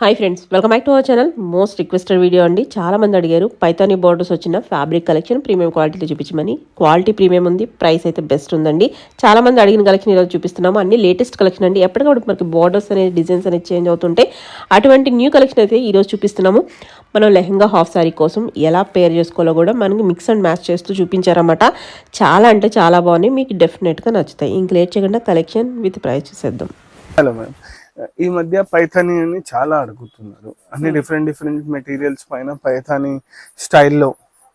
Hi friends, welcome back to our channel. Most requested video అండి. చాలా మంది అడిగారు పైతానీ బోర్డర్స్ వచ్చిన ఫ్యాబ్రిక్ కలెక్షన్ ప్రీమియం క్వాలిటీలో చూపించమని. క్వాలిటీ ప్రీమియం ఉంది, ప్రైస్ అయితే బెస్ట్ ఉందండి. చాలా మంది అడిగిన కలెక్షన్ ఈరోజు చూపిస్తున్నాము. అన్ని లేటెస్ట్ కలెక్షన్ అండి. ఎప్పటికప్పుడు మనకి బోర్డర్స్ అనేది డిజైన్స్ అనేది చేంజ్ అవుతుంటే అటువంటి న్యూ కలెక్షన్ అయితే ఈరోజు చూపిస్తున్నాము. మనం లెహంగా హాఫ్ సారీ కోసం ఎలా పేర్ చేసుకోవాలో కూడా మనకి మిక్స్ అండ్ మ్యాచ్ చేస్తూ చూపించారన్నమాట. చాలా అంటే చాలా బాగున్నాయి, మీకు డెఫినెట్గా నచ్చుతాయి. ఇంక లేట్ చేయకుండా కలెక్షన్ విత్ ప్రైస్ చూసేద్దాం. హలో మ్యామ్, ఈ మధ్య పైథానీ అని చాలా అడుగుతున్నారు. అన్ని డిఫరెంట్ మెటీరియల్స్ పైన పైథానీ స్టైల్లో,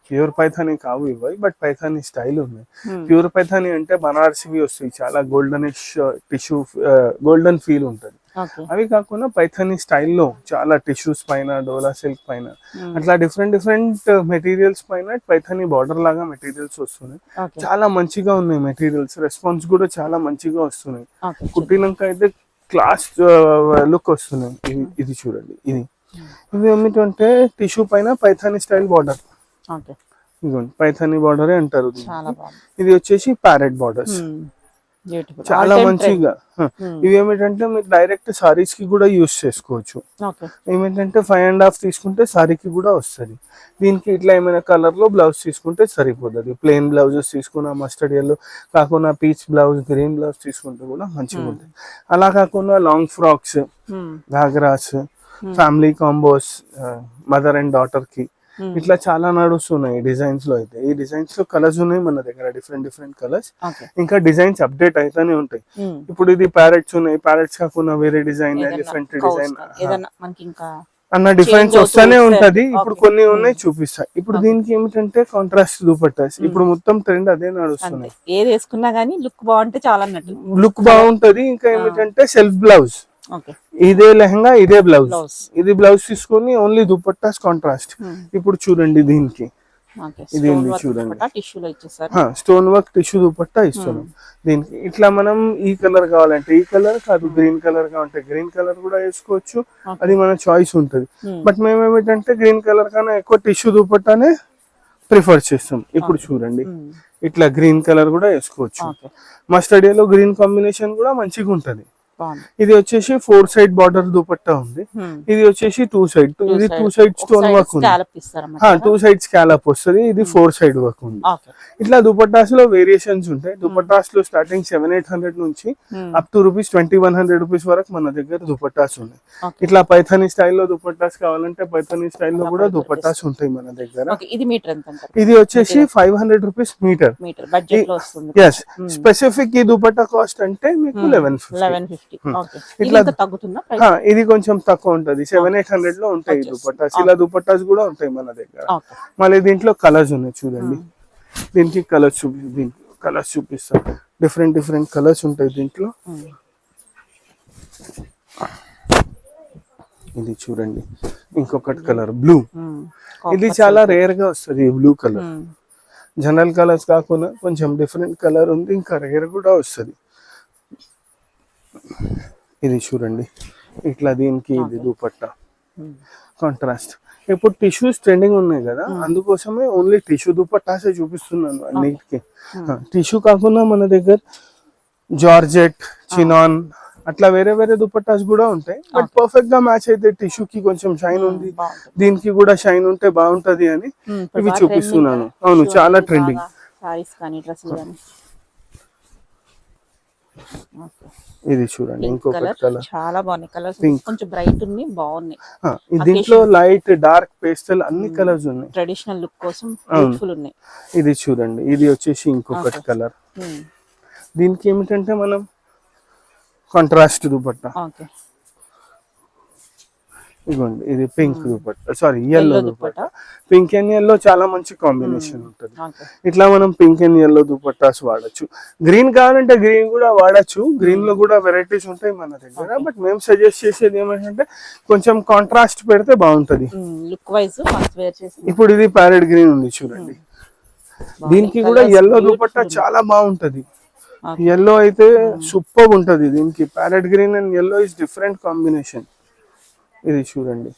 ప్యూర్ పైథానీ కావు ఇవ్వాలి, బట్ పైథానీ స్టైల్ ఉన్నాయి. ప్యూర్ పైథానీ అంటే బనారసివి వస్తాయి, చాలా గోల్డెనిష్ టిష్యూ, గోల్డెన్ ఫీల్ ఉంటుంది. అవి కాకుండా పైథానీ స్టైల్లో చాలా టిష్యూస్ పైన, డోలా సిల్క్ పైన, అట్లా డిఫరెంట్ మెటీరియల్స్ పైన పైథానీ బార్డర్ లాగా మెటీరియల్స్ వస్తున్నాయి. చాలా మంచిగా ఉన్నాయి మెటీరియల్స్, రెస్పాన్స్ కూడా చాలా మంచిగా వస్తున్నాయి. కుట్టినాక అయితే క్లాస్ లుక్ వస్తున్నాయి. ఇది చూడండి, ఇది ఏమిటంటే టిష్యూ పైన పైథానీ స్టైల్ బార్డర్. ఇదిగోండి, పైథానీ బార్డరే అంటారు. ఇది వచ్చేసి ప్యారెట్ బార్డర్స్, చాలా మంచిగా. ఇవి ఏమిటంటే మీరు డైరెక్ట్ సారీస్ కి కూడా యూస్ చేసుకోవచ్చు. ఏమిటంటే 5.5 తీసుకుంటే సారీకి కూడా వస్తుంది. దీనికి ఇట్లా ఏమైనా కలర్ లో బ్లౌజ్ తీసుకుంటే సరిపోతుంది. ప్లెయిన్ బ్లౌజెస్ తీసుకున్నా, మస్టర్డ్ ఎల్లో కాకుండా పీచ్ బ్లౌజ్, గ్రీన్ బ్లౌజ్ తీసుకుంటే కూడా మంచిగా ఉంటుంది. అలా కాకుండా long frocks, ghagras, family combos, mother and daughter కి ఇట్లా చాలా నడుస్తున్నాయి డిజైన్స్ లో. అయితే ఈ డిజైన్స్ లో కలర్స్ ఉన్నాయి మన దగ్గర, డిఫరెంట్ కలర్స్. ఇంకా డిజైన్స్ అప్డేట్ అయితేనే ఉంటాయి. ఇప్పుడు ఇది ప్యారెట్స్ ఉన్నాయి, ప్యారెట్స్ కాకుండా వేరే డిజైన్, డిఫరెంట్ డిజైన్ అన్న డిఫరెన్స్ వస్తానే ఉంటది. ఇప్పుడు కొన్ని ఉన్నాయి చూపిస్తాయి. ఇప్పుడు దీనికి ఏమిటంటే కాంట్రాస్ట్ దుపట్టాస్ ఇప్పుడు మొత్తం ట్రెండ్ అదే నడుస్తున్నాయి. ఏది వేసుకున్నా గానీ లుక్ బాగుంటే చాలా లుక్ బాగుంటది. ఇంకా ఏమిటంటే సెల్ఫ్ బ్లౌజ్, ఇదే లెహంగా ఇదే బ్లౌజ్, ఇది బ్లౌజ్ తీసుకొని ఓన్లీ దుపట్టాస్ కాంట్రాస్ట్. ఇప్పుడు చూడండి, దీనికి ఇది చూడండి, స్టోన్ వర్క్ టిష్యూ దుపట్టా ఇస్తున్నాం. దీనికి ఇట్లా మనం ఈ కలర్ కావాలంటే ఈ కలర్, కాదు గ్రీన్ కలర్ కావాలంటే గ్రీన్ కలర్ కూడా వేసుకోవచ్చు. అది మన చాయిస్ ఉంటది. బట్ మేము ఏమిటంటే గ్రీన్ కలర్ కన్నా ఎక్కువ టిష్యూ దుపట్టానే ప్రిఫర్ చేస్తాం. ఇప్పుడు చూడండి, ఇట్లా గ్రీన్ కలర్ కూడా వేసుకోవచ్చు. మస్టర్డ్ ఎల్లో గ్రీన్ కాంబినేషన్ కూడా మంచిగా ఉంటది. ఇది వచ్చేసి 4 సైడ్ బార్డర్ దుపట్టా ఉంది. ఇది వచ్చేసి 2 సైడ్, ఇది 2 సైడ్ స్టోన్ వర్క్ ఉంది. 2 సైడ్ స్కాలప్ వస్తుంది. ఇది 4 సైడ్ వర్క్ ఉంది. ఇట్లా దుపట్టాస్ లో వేరియేషన్స్ ఉంటాయి. దుపట్టాస్ లో స్టార్టింగ్ 700-800 నుంచి అప్ టు ₹2100 వరకు మన దగ్గర దుపట్టాస్ ఉన్నాయి. ఇట్లా పైథానీ స్టైల్లో దుపట్టాస్ కావాలంటే పైథానీ స్టైల్లో కూడా దుపట్టాస్ ఉంటాయి మన దగ్గర. ఇది వచ్చేసి ₹500 మీటర్. ఎస్, స్పెసిఫిక్ ఈ దుపట్టా కాస్ట్ అంటే మీకు 1150. ఇట్లా ఇది కొంచెం తక్కువ ఉంటది, 700-800 లో ఉంటాయి దుపట్టాస్. ఇలా దుపట్టాస్ కూడా ఉంటాయి మన దగ్గర. మళ్ళీ దీంట్లో కలర్స్ ఉన్నాయి చూడండి. దీనికి కలర్స్ చూపిస్తా. డిఫరెంట్ కలర్స్ ఉంటాయి దీంట్లో. ఇది చూడండి, ఇంకొకటి కలర్ బ్లూ. ఇది చాలా రేర్ గా వస్తుంది ఈ బ్లూ కలర్. జనరల్ కలర్స్ కాకుండా కొంచెం డిఫరెంట్ కలర్ ఉంది, ఇంకా రేర్ కూడా వస్తుంది. ఇది చూడండి, ఇట్లా దీనికి ఇది దుపట్టా కాంట్రాస్ట్. ఇప్పుడు టిష్యూస్ ట్రెండింగ్ ఉన్నాయి కదా, అందుకోసమే ఓన్లీ టిష్యూ దుపట్టాసే చూపిస్తున్నాను అన్నిటికీ. టిష్యూ కాకుండా మన దగ్గర జార్జెట్, చినాన్ అట్లా వేరే దుపట్టాస్ కూడా ఉంటాయి. బట్ పర్ఫెక్ట్ గా మ్యాచ్ అయితే టిష్యూకి కొంచెం షైన్ ఉంది, దీనికి కూడా షైన్ ఉంటే బాగుంటది అని ఇవి చూపిస్తున్నాను. అవును, చాలా ట్రెండింగ్. ఇది చూడండి, ఇంకొకటి కలర్ చాలా బాగున్నాయి. కలర్స్ కొంచెం బ్రైట్ ఉన్నాయి, బాగున్నాయి. దీంట్లో లైట్, డార్క్, పేస్టల్ అన్ని కలర్స్ ఉన్నాయి. ట్రెడిషనల్ లుక్ కోసం బ్యూటిఫుల్ ఉన్నాయి. ఇది చూడండి, ఇది వచ్చేసి ఇంకొకటి కలర్. దీనికి ఏమిటంటే మనం కాంట్రాస్ట్ దుపట్టా. ఇదిగోండి, ఇది pink dupatta, sorry yellow dupatta. Pink and yellow చాలా మంచి కాంబినేషన్ ఉంటుంది. ఇట్లా మనం పింక్ అండ్ యెల్లో దుపట్టాస్ వాడచ్చు. గ్రీన్ కావాలంటే గ్రీన్ కూడా వాడచ్చు. గ్రీన్ లో కూడా వెరైటీస్ ఉంటాయి మన దగ్గర. బట్ మేము సజెస్ట్ చేసేది ఏమంటే కొంచెం కాంట్రాస్ట్ పెడితే బాగుంటది లుక్ వైజ్. ఇప్పుడు ఇది ప్యారెట్ గ్రీన్ ఉంది చూడండి, దీనికి కూడా యెల్లో దుపట్టా చాలా బాగుంటది. యెల్లో అయితే సూపర్ ఉంటది. దీనికి parrot green and yellow is different combination. ఇది చూడండి,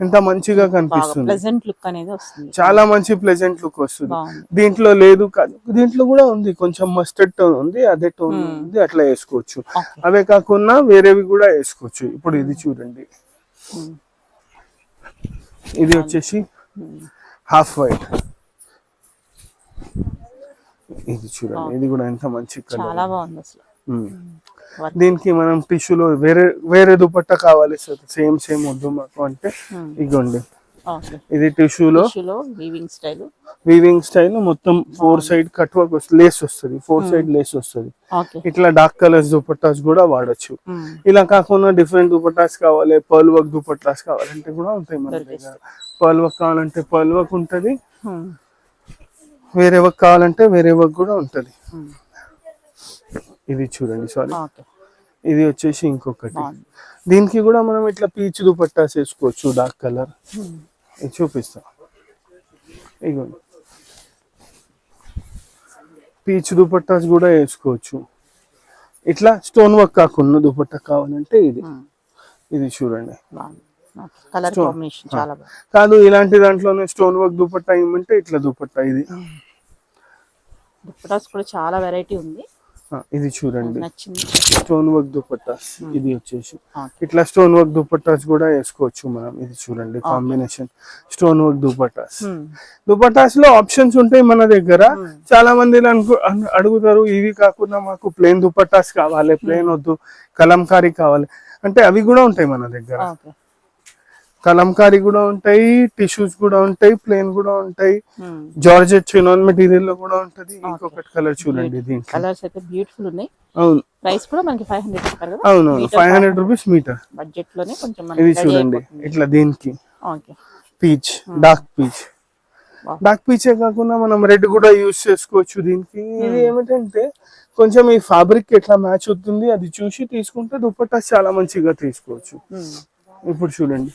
ఎంత మంచిగా కనిపిస్తుంది. ప్లెజెంట్ లుక్ అనేది వస్తుంది. చాలా మంచి ప్లెజెంట్ లుక్ వస్తుంది. బాగుంది. దీంట్లో లేదు కాదు, దీంట్లో కూడా ఉంది, కొంచెం మస్టర్డ్ టోన్ ఉంది, అదే టోన్ ఉంది, అట్లా వేసుకోవచ్చు. Okay. అవే కాకుండా వేరేవి కూడా వేసుకోవచ్చు. ఇప్పుడు ఇది చూడండి, ఇది వచ్చేసి హాఫ్ వైట్. ఇది చూడండి, ఇది కూడా ఎంత మంచి చాలా కలర్. బాగుంది అసలు. దీనికి మనం టిష్యూలో వేరే వేరే దుపట్టా కావాలి సేమ్ సేమ్ వద్దు మాకు అంటే ఇగోండి, ఓకే. ఇది టిష్యూలో వీవింగ్ స్టైల్ మొత్తం 4 సైడ్ కట్ వర్క్ వస్తుంది, లేస్ వస్తుంది, 4 సైడ్ లేస్ వస్తుంది. ఓకే. ఇట్లా డార్క్ కలర్స్ దుపట్టాస్ కూడా వాడచ్చు. ఇలా కాకుండా డిఫరెంట్ దుపట్టాస్ కావాలి, పర్ల్ వర్క్ దుపట్టాస్ కావాలంటే కూడా ఉంటాయి మన దగ్గర. పర్ల్ వర్క్ కావాలంటే పర్ల్ వర్క్ ఉంటది, వేరే వర్క్ కావాలంటే వేరే వర్క్ కూడా ఉంటది. ఇది చూడండి, సారీ, ఇది వచ్చేసి ఇంకొకటి. దీనికి కూడా మనం ఇట్లా పీచ్ దుపట్టాస్ వేసుకోవచ్చు, డార్క్ కలర్. ఇది చూపిస్తా, ఇగోండి, పీచ్ దుపట్టాస్ కూడా వేసుకోవచ్చు. ఇట్లా స్టోన్ వర్క్ కాకుండా దుపట్టా కావాలంటే ఇది. ఇది చూడండి, కలర్ కాంబినేషన్ చాలా బాగుంది. కాదు ఇలాంటి దాంట్లోనే స్టోన్ వర్క్ దుపట్టా ఇవ్వమంటే ఇట్లా దుపట్టా. ఇది దుపట్టాస్ కూడా చాలా వెరైటీ ఉంది. ఇది చూడండి, నచ్చింది. Stone work dupattas. ఇది వచ్చేసి ఇట్లా స్టోన్ వర్క్ దుపట్టాస్ కూడా వేసుకోవచ్చు మనం. ఇది చూడండి, combination stone work dupattas. Dupattas లో ఆప్షన్స్ ఉంటాయి మన దగ్గర. చాలా మంది అడుగుతారు, ఇవి కాకుండా మాకు ప్లేన్ దుపట్టాస్ కావాలి, ప్లేన్ వద్దు, కలంకారీ కావాలి అంటే అవి కూడా ఉంటాయి మన దగ్గర. కలంకారీ కూడా ఉంటాయి, టిష్యూస్ కూడా ఉంటాయి, ప్లేన్ కూడా ఉంటాయి, జార్జెట్ చినాన్ మెటీరియల్ లో కూడా ఉంటది. ఇంకొకటి కలర్ చూడండి, దీంట్లో కలర్స్ అయితే బ్యూటిఫుల్ ఉన్నాయి. అవును, ప్రైస్ కూడా మనకి 500 చెప్పారు కదా. అవును, 500 రూపీస్ మీటర్. బడ్జెట్ లోనే కొంచెం ఇది చూడండి, ఇట్లా దీనికి okay. Peach, dark peach. Dark పీచే కాకుండా మనం రెడ్ కూడా యూజ్ చేసుకోవచ్చు దీనికి. ఇది ఏమిటంటే కొంచెం ఈ ఫ్యాబ్రిక్ ఎట్లా మ్యాచ్ అవుతుంది అది చూసి తీసుకుంటే దుపట్టా చాలా మంచిగా తీసుకోవచ్చు. ఇప్పుడు చూడండి,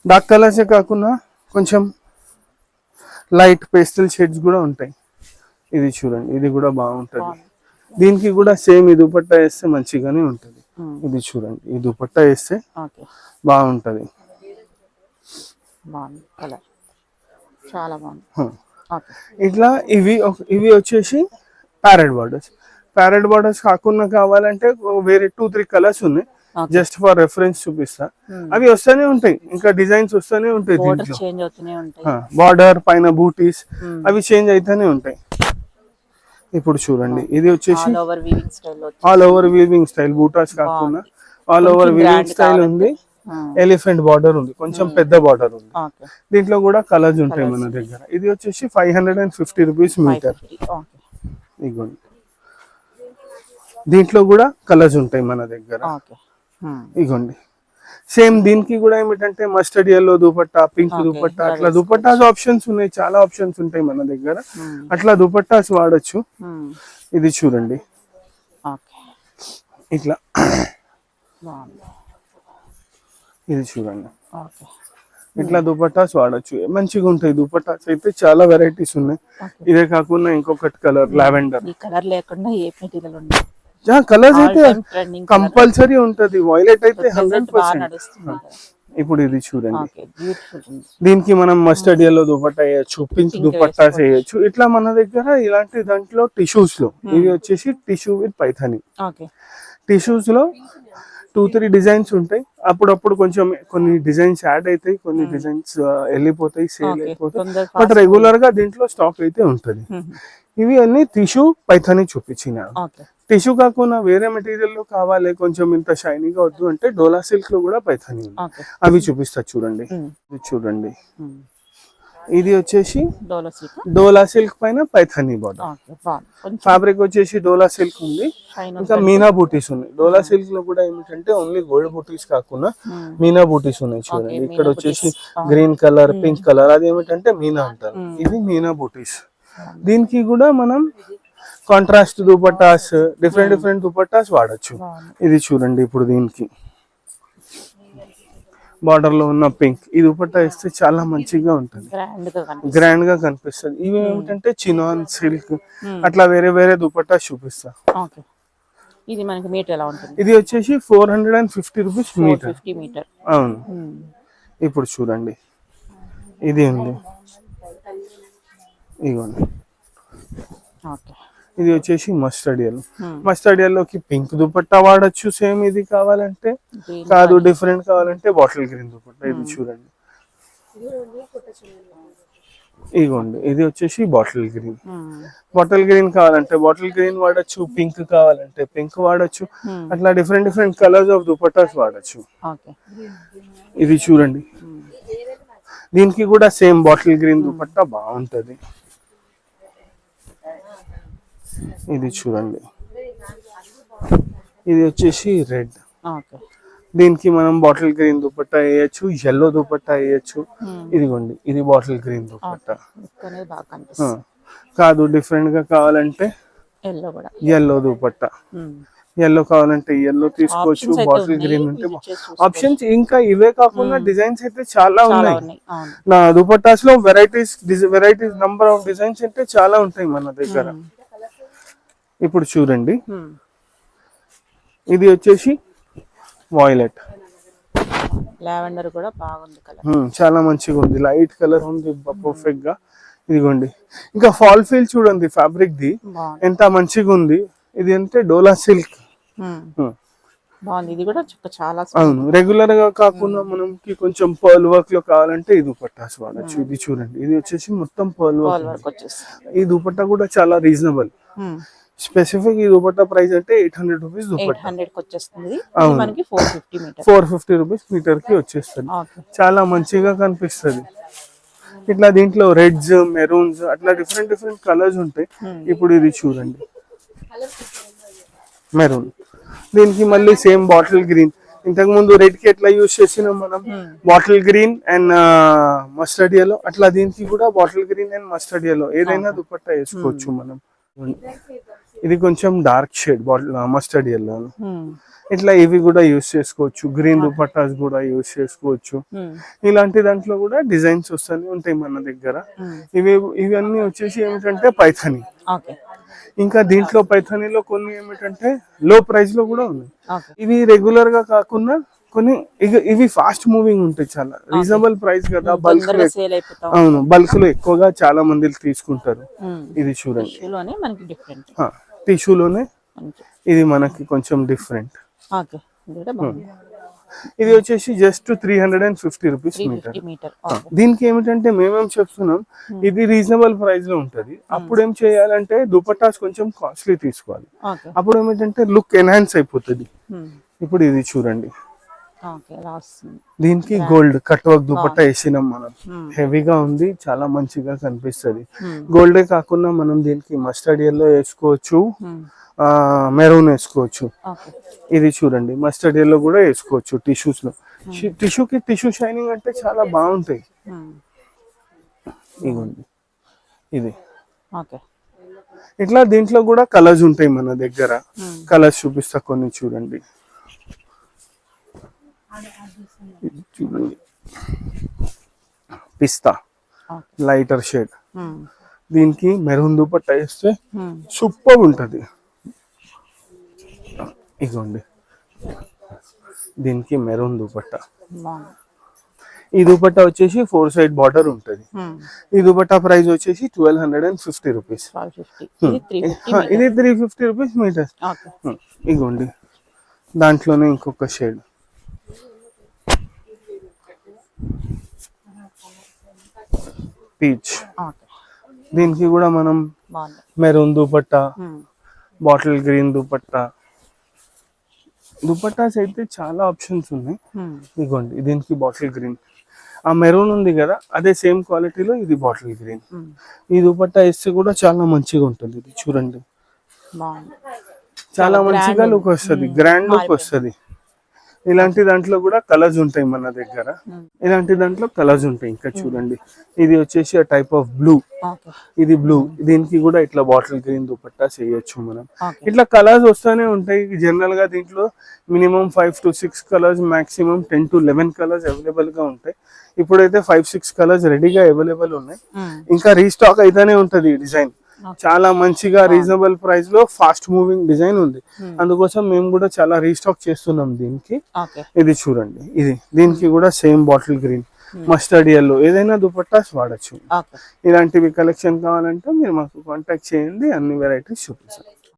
డార్క్ కలర్సే కాకుండా కొంచెం లైట్ పేస్టల్ షేడ్స్ కూడా ఉంటాయి. ఇది చూడండి, ఇది కూడా బాగుంటది. దీనికి కూడా సేమ్ ఈ దుపట్టా వేస్తే మంచిగానే ఉంటది. ఇది చూడండి, ఈ దుపట్టా వేస్తే బాగుంటది. చాలా బాగుంది. ఇట్లా ఇవి వచ్చేసి ప్యారెట్ బార్డర్స్. ప్యారెట్ బార్డర్స్ కాకుండా కావాలంటే వేరే 2-3 కలర్స్ ఉన్నాయి. జస్ట్ ఫర్ రెఫరెన్స్ చూపిస్తా. అవి వస్తూనే ఉంటాయి, ఇంకా డిజైన్స్ వస్తూనే ఉంటాయి. బార్డర్ పైన బూటీస్ అవి చేంజ్ అయితేనే ఉంటాయి. ఇప్పుడు చూడండి, ఇది వచ్చేసి all over weaving style. Buttas కాకుండా ఆల్ ఓవర్ వీవింగ్ స్టైల్ ఉంది. ఎలిఫెంట్ బార్డర్ ఉంది, కొంచెం పెద్ద బార్డర్ ఉంది. దీంట్లో కూడా కలర్స్ ఉంటాయి మన దగ్గర. ఇది వచ్చేసి 550 రూపీస్ మీటర్. ఇగోండి, దీంట్లో కూడా కలర్స్ ఉంటాయి మన దగ్గర. ఇగోండి, సేమ్ దీనికి కూడా ఏమిటంటే mustard yellow dupatta, pink dupatta, అట్లా దుపట్టాస్ ఆప్షన్స్ ఉన్నాయి, చాలా ఆప్షన్స్ ఉంటాయి మన దగ్గర. అట్లా దుపట్టాస్ వాడచ్చు. ఇది చూడండి, ఇట్లా ఇది చూడండి, ఇట్లా దుపట్టాస్ వాడచ్చు, మంచిగా ఉంటాయి. దుపట్టాస్ అయితే చాలా వెరైటీస్ ఉన్నాయి. ఇదే కాకుండా ఇంకొకటి కలర్ లావెండర్. కలర్ లేకుండా ఏ మెటీరియల్ ఉంది? కలర్స్ అయితే కంపల్సరీ ఉంటది. వైలెట్ అయితే 100%. ఇప్పుడు ఇది చూడండి, దీనికి మనం మస్టర్డ్ ఎల్లో దుపట్టా వేయచ్చు, పింక్ దుపట్టాస్ వేయచ్చు. ఇట్లా మన దగ్గర ఇలాంటి దాంట్లో టిష్యూస్ లో ఇది వచ్చేసి టిష్యూ విత్ పైథానీ. టిష్యూస్ లో 2-3 డిజైన్స్ ఉంటాయి. అప్పుడప్పుడు కొంచెం కొన్ని డిజైన్స్ యాడ్ అవుతాయి, కొన్ని డిజైన్స్ వెళ్ళిపోతాయి, సేల్ అయిపోతాయి. బట్ రెగ్యులర్ గా దీంట్లో స్టాక్ అయితే ఉంటది. ఇవి అన్ని టిష్యూ పైథానీ చూపించిన. టిష్యూ కాకుండా వేరే మెటీరియల్ లో కావాలి, కొంచెం ఇంత షైనీగా వద్దు అంటే డోలా సిల్క్ లో కూడా పైథానీ ఉంది. అవి చూపిస్తా చూడండి. ఇది చూడండి, ఇది వచ్చేసి డోలా సిల్క్ పైన పైథానీ బార్డర్. ఫ్యాబ్రిక్ వచ్చేసి డోలా సిల్క్ ఉంది, ఇంకా మీనా బూటీస్ ఉన్నాయి. డోలా సిల్క్ లో కూడా ఏమిటంటే ఓన్లీ గోల్డ్ బూటీస్ కాకుండా మీనా బూటీస్ ఉన్నాయి. చూడండి, ఇక్కడ వచ్చేసి గ్రీన్ కలర్, పింక్ కలర్, అది ఏమిటంటే మీనా అంటారు. ఇది మీనా బూటీస్. దీనికి కూడా మనం కాంట్రాస్ట్ దుపట్టాస్, డిఫరెంట్ దుపట్టాస్ వాడచ్చు. ఇది చూడండి, ఇప్పుడు దీనికి బార్డర్ లో ఉన్న పింక్ ఈ దుపట్టా వేస్తే చాలా మంచిగా ఉంటుంది, గ్రాండ్ గా కనిపిస్తుంది. ఇవి ఏమిటంటే చినాన్ సిల్క్, అట్లా వేరే వేరే దుపట్టా చూపిస్తా. ఇది మనకి మీటర్ ఎలా ఉంటుంది? ఇది వచ్చేసి 450 రూపీస్ మీటర్. మీటర్. అవును, ఇప్పుడు చూడండి ఇది ఉంది, ఇగోండి ఓకే. ఇది వచ్చేసి మస్టర్డ్ ఎల్లో. మస్టర్డ్ ఎల్లోకి పింక్ దుపట్టా వాడచ్చు సేమ్, ఇది కావాలంటే. కాదు డిఫరెంట్ కావాలంటే బాటిల్ గ్రీన్ దుపట్టా. ఇది చూడండి, ఇగోండి ఇది వచ్చేసి బాటిల్ గ్రీన్. బాటిల్ గ్రీన్ కావాలంటే బాటిల్ గ్రీన్ వాడచ్చు, పింక్ కావాలంటే పింక్ వాడచ్చు. అట్లా different different colours of dupattas వాడచ్చు. ఓకే. ఇది చూడండి, దీనికి కూడా సేమ్ బాటిల్ గ్రీన్ దుపట్టా బాగుంటది. ఇది చూడండి, ఇది వచ్చేసి రెడ్. ఓకే. దీనికి మనం బాటిల్ గ్రీన్ దుపట్టా వేయచ్చు, ఎల్లో దుపట్టా వేయచ్చు. ఇదిగోండి ఇది బాటిల్ గ్రీన్ దుపట్టా. బాగా కనిపిస్తుంది. కాదు డిఫరెంట్ గా కావాలంటే ఎల్లో కూడా, ఎల్లో దుపట్టా. ఎల్లో కావాలంటే ఎల్లో తీసుకోవచ్చు, బాటిల్ గ్రీన్ అంటే ఆప్షన్స్. ఇంకా ఇవే కాకుండా డిజైన్స్ అయితే చాలా ఉన్నాయి. నా దుపట్టాస్ లో వెరైటీస్ నంబర్ ఆఫ్ డిజైన్స్ అయితే చాలా ఉంటాయి మన దగ్గర. ఇప్పుడు చూడండి, ఇది వచ్చేసి వాయిలెట్. లావెండర్ కూడా బాగుంది కలర్, చాలా మంచిగా ఉంది, లైట్ కలర్ ఉంది పర్ఫెక్ట్ గా. ఇదిగోండి ఇంకా ఫాల్ ఫీల్ చూడండి ఫ్యాబ్రిక్ ది ఎంత మంచిగా ఉంది. ఇది అంటే డోలా సిల్క్ బాగుంది. ఇది కూడా చాలా అవును. రెగ్యులర్ గా కాకుండా మనకి కొంచెం పర్ల్ వర్క్ లో కావాలంటే ఈ దుపట్టాస్ వాడచ్చు. ఇది చూడండి, ఇది వచ్చేసి మొత్తం పర్ల్ వర్క్ వచ్చేసి. ఈ దుపట్టా కూడా చాలా రీజనబుల్. స్పెసిఫిక్ ఈ దుపట్టా ప్రైస్ అంటే 800 రూపీస్ దుపట్టా. 800 వచ్చేస్తుంది. అవును, మనకి 450 మీటర్, 450 రూపీస్ మీటర్ కి వచ్చేస్తుంది. చాలా మంచిగా కనిపిస్తుంది. ఇట్లా దీంట్లో రెడ్స్, మెరూన్స్ అట్లా డిఫరెంట్ డిఫరెంట్ కలర్స్ ఉంటాయి. ఇప్పుడు ఇది చూడండి, మెరూన్. దీనికి మళ్ళీ సేమ్ బాటిల్ గ్రీన్. ఇంతకు ముందు రెడ్ కి ఎట్లా యూజ్ చేసినాం మనం, bottle green and mustard yellow, అట్లా దీనికి కూడా bottle green and mustard yellow ఏదైనా దుపట్టా వేసుకోవచ్చు మనం. ఇది కొంచెం dark shade bottle mustard yellow. ఇట్లా ఇవి కూడా యూజ్ చేసుకోవచ్చు. గ్రీన్ దుపట్టాస్ కూడా యూజ్ చేసుకోవచ్చు. ఇలాంటి దాంట్లో కూడా డిజైన్స్ వస్తూనే ఉంటాయి మన దగ్గర. ఇవన్నీ వచ్చేసి ఏమిటంటే పైథానీ. ఇంకా దీంట్లో పైథానీలో కొన్ని ఏమిటంటే లో ప్రైస్ లో కూడా ఉన్నాయి. ఇవి రెగ్యులర్ గా కాకుండా కొన్ని ఇవి ఫాస్ట్ మూవింగ్ ఉంటాయి, చాలా రీజనబుల్ ప్రైస్ కదా. బల్క్ లో, అవును, బల్క్ లో ఎక్కువగా చాలా మంది తీసుకుంటారు. ఇది చూడండి, టిష్యూలోనే ఇది మనకి కొంచెం డిఫరెంట్. ఇది వచ్చేసి జస్ట్ 350 రూపీస్ మీటర్. దీనికి ఏమిటంటే మేమేం చెప్తున్నాం, ఇది రీజనబుల్ ప్రైస్ లో ఉంటది. అప్పుడు ఏం చేయాలంటే దుపట్టాస్ కొంచెం కాస్ట్లీ తీసుకోవాలి. అప్పుడు ఏమిటంటే లుక్ ఎన్హాన్స్ అయిపోతుంది. ఇప్పుడు ఇది చూడండి, దీనికి గోల్డ్ కట్ వర్క్ దుపట్టా వేసినాం మనం. హెవీగా ఉంది, చాలా మంచిగా కనిపిస్తుంది. గోల్డే కాకుండా మనం దీనికి మస్టర్డ్ ఎల్లో వేసుకోవచ్చు, మెరూన్ వేసుకోవచ్చు. ఇది చూడండి, మస్టర్డ్ ఎల్లో కూడా వేసుకోవచ్చు టిష్యూస్ లో. టిష్యూకి టిష్యూ షైనింగ్ అంటే చాలా బాగుంటాయి. ఇదిగోండి, ఇది ఇట్లా దీంట్లో కూడా కలర్స్ ఉంటాయి మన దగ్గర. కలర్స్ చూపిస్తా కొన్ని, చూడండి. చూడండి, పిస్తా లైటర్ షేడ్. దీనికి మెరూన్ దుపట్టా వేస్తే సూపర్ ఉంటది. ఇగోండి, దీనికి మెరూన్ దుపట్టా. ఈ దుపట్టా వచ్చేసి 4 సైడ్ బార్డర్ ఉంటది. ఈ దుపట్టా ప్రైస్ వచ్చేసి 1250 రూపీస్. ఇది 350 రూపీస్ మీటర్. ఇగోండి, దాంట్లోనే ఇంకొక షేడ్, పీచ్. దీనికి కూడా మనం maroon dupatta, bottle green dupatta. Dupattas అయితే చాలా ఆప్షన్స్ ఉన్నాయి. ఇదిగోండి, దీనికి బాటిల్ గ్రీన్. ఆ మెరూన్ ఉంది కదా, అదే సేమ్ క్వాలిటీలో ఇది బాటిల్ గ్రీన్. ఈ దుపట్టా వేస్తే కూడా చాలా మంచిగా ఉంటుంది. ఇది చూడండి, చాలా మంచిగా లుక్ వస్తుంది, గ్రాండ్ లుక్ వస్తుంది. ఇలాంటి దాంట్లో కూడా కలర్స్ ఉంటాయి మన దగ్గర. ఇలాంటి దాంట్లో కలర్స్ ఉంటాయి. ఇంకా చూడండి, ఇది వచ్చేసి ఆ టైప్ ఆఫ్ బ్లూ. ఇది బ్లూ. దీనికి కూడా ఇట్లా బాటిల్ గ్రీన్ దుపట్టా చేయొచ్చు మనం. ఇట్లా కలర్స్ వస్తూనే ఉంటాయి. జనరల్ గా దీంట్లో minimum 5 to 6 colours, maximum 10 to 11 colours available గా ఉంటాయి. ఇప్పుడైతే 5-6 కలర్స్ రెడీగా అవైలబుల్ ఉన్నాయి. ఇంకా రీస్టాక్ అయితేనే ఉంటది ఈ డిజైన్. చాలా మంచిగా రీజనబుల్ ప్రైస్ లో ఫాస్ట్ మూవింగ్ డిజైన్ ఉంది. అందుకోసం మేము కూడా చాలా రీస్టాక్ చేస్తున్నాం దీనికి. ఇది చూడండి, ఇది దీనికి కూడా same bottle green. Mustard yellow, ఏదైనా దుపట్టాస్ వాడచ్చు. ఓకే. ఇలాంటివి కలెక్షన్ కావాలంటే మీరు మాకు కాంటాక్ట్ చేయండి, అన్ని వెరైటీస్ చూపిస్తాం.